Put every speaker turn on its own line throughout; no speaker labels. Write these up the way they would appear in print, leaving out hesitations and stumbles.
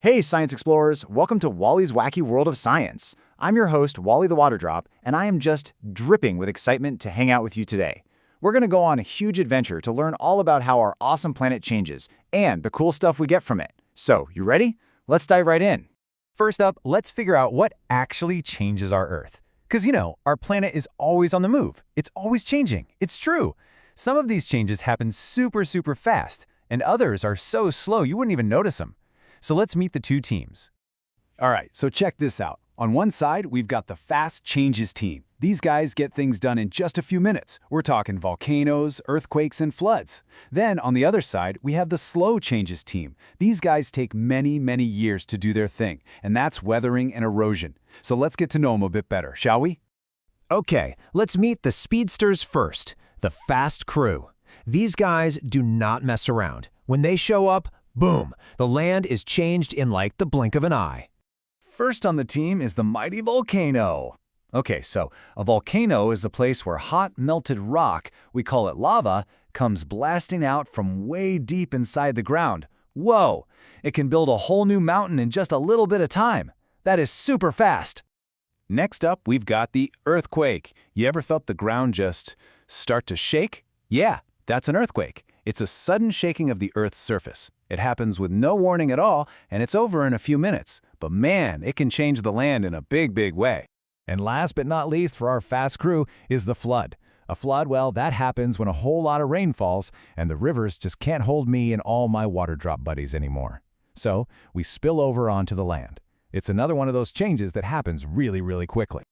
Hey, science explorers! Welcome to Wally's Wacky World of Science. I'm your host, Wally the Water Drop, and I am just dripping with excitement to hang out with you today. We're going to go on a huge adventure to learn all about how our awesome planet changes and the cool stuff we get from it. So, you ready? Let's dive right in.
First up, let's figure out what actually changes our Earth. Because, our planet is always on the move. It's always changing. It's true. Some of these changes happen super fast, and others are so slow you wouldn't even notice them. So let's meet the two teams.
All right, so check this out. On one side, we've got the Fast Changes team. These guys get things done in just a few minutes. We're talking volcanoes, earthquakes, and floods. Then, on the other side, we have the Slow Changes team. These guys take many years to do their thing, and that's weathering and erosion. So let's get to know them a bit better, shall we?
Okay, let's meet the speedsters first, the fast crew. These guys do not mess around. When they show up, boom, the land is changed in like the blink of an eye.
First on the team is the mighty volcano. Okay, so a volcano is a place where hot, melted rock, we call it lava, comes blasting out from way deep inside the ground. Whoa! It can build a whole new mountain in just a little bit of time. That is super fast.
Next up, we've got the earthquake. You ever felt the ground just start to shake? Yeah, that's an earthquake. It's a sudden shaking of the Earth's surface. It happens with no warning at all, and it's over in a few minutes. But man, it can change the land in a big way.
And last but not least for our fast crew is the flood. A flood, well, that happens when a whole lot of rain falls and the rivers just can't hold me and all my water drop buddies anymore. So we spill over onto the land. It's another one of those changes that happens really quickly.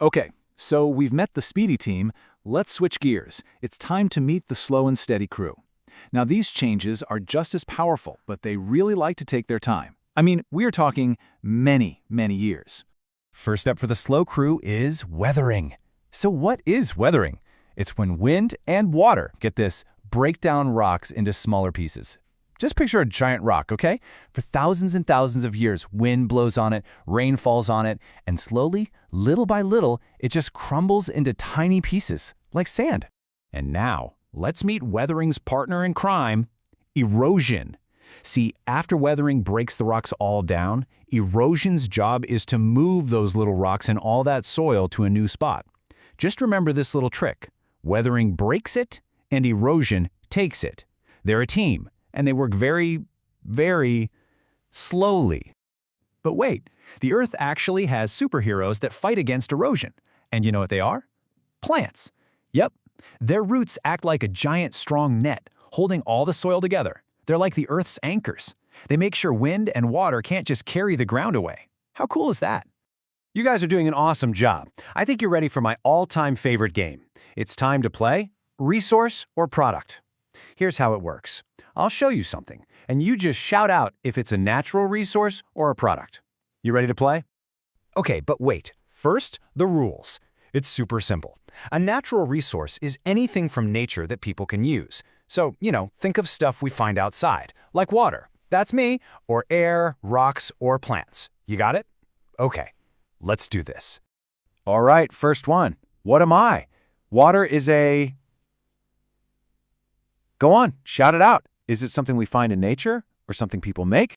Okay, so we've met the speedy team. Let's switch gears. It's time to meet the slow and steady crew. Now, these changes are just as powerful, but they really like to take their time. I mean, we're talking many years.
First up for the slow crew is weathering. So what is weathering? It's when wind and water, get this, break down rocks into smaller pieces. Just picture a giant rock, okay? For thousands and thousands of years, wind blows on it, rain falls on it, and slowly, little by little, it just crumbles into tiny pieces, like sand.
And now, let's meet weathering's partner in crime, erosion. See, after weathering breaks the rocks all down, erosion's job is to move those little rocks and all that soil to a new spot. Just remember this little trick. Weathering breaks it, and erosion takes it. They're a team, and they work very slowly. But wait, the Earth actually has superheroes that fight against erosion. And you know what they are? Plants. Yep. Their roots act like a giant strong net, holding all the soil together. They're like the Earth's anchors. They make sure wind and water can't just carry the ground away. How cool is that?
You guys are doing an awesome job. I think you're ready for my all-time favorite game. It's time to play Resource or Product. Here's how it works. I'll show you something, and you just shout out if it's a natural resource or a product. You ready to play?
Okay, but wait. First, the rules. It's super simple. A natural resource is anything from nature that people can use. So, think of stuff we find outside, like water. That's me, or air, rocks, or plants. You got it? Okay, let's do this.
All right, first one. What am I? Water is a... Go on, shout it out. Is it something we find in nature or something people make?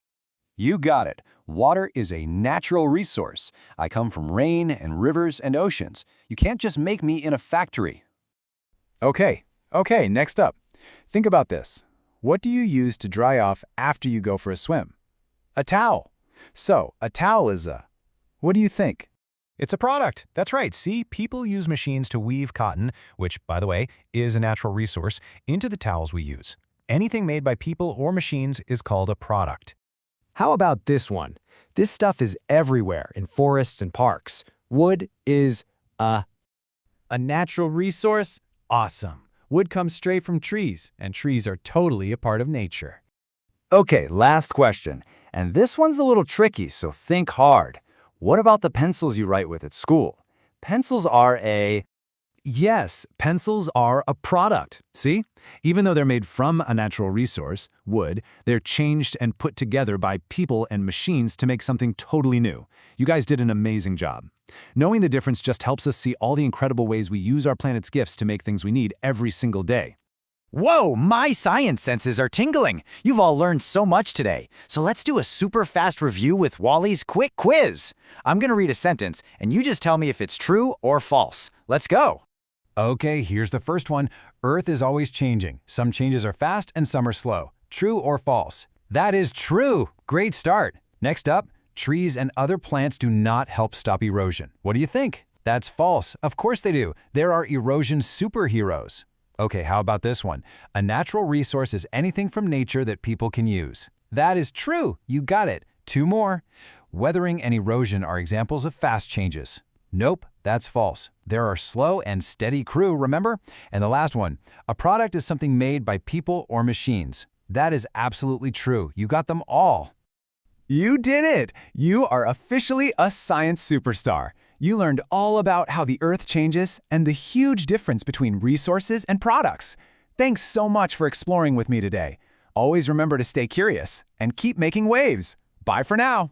You got it. Water is a natural resource. I come from rain and rivers and oceans. You can't just make me in a factory.
Okay, next up. Think about this. What do you use to dry off after you go for a swim? A towel. So, a towel is a... What do you think?
It's a product. That's right. See, people use machines to weave cotton, which, by the way, is a natural resource, into the towels we use. Anything made by people or machines is called a product.
How about this one? This stuff is everywhere in forests and parks. Wood is a natural resource? Awesome. Wood comes straight from trees, and trees are totally a part of nature. Okay, last question. And this one's a little tricky, so think hard. What about the pencils you write with at school? Pencils are a...
Yes, pencils are a product. See? Even though they're made from a natural resource, wood, they're changed and put together by people and machines to make something totally new. You guys did an amazing job. Knowing the difference just helps us see all the incredible ways we use our planet's gifts to make things we need every single day.
Whoa, my science senses are tingling. You've all learned so much today. So let's do a super fast review with Wally's quick quiz. I'm going to read a sentence, and you just tell me if it's true or false. Let's go.
Okay, here's the first one. Earth is always changing. Some changes are fast and some are slow. True or false? That is true. Great start. Next up, trees and other plants do not help stop erosion. What do you think? That's false. Of course they do. There are erosion superheroes. Okay, how about this one? A natural resource is anything from nature that people can use. That is true. You got it. Two more. Weathering and erosion are examples of fast changes. Nope, that's false. There are slow and steady crew, remember? And the last one, a product is something made by people or machines. That is absolutely true. You got them all.
You did it! You are officially a science superstar. You learned all about how the Earth changes and the huge difference between resources and products. Thanks so much for exploring with me today. Always remember to stay curious and keep making waves. Bye for now.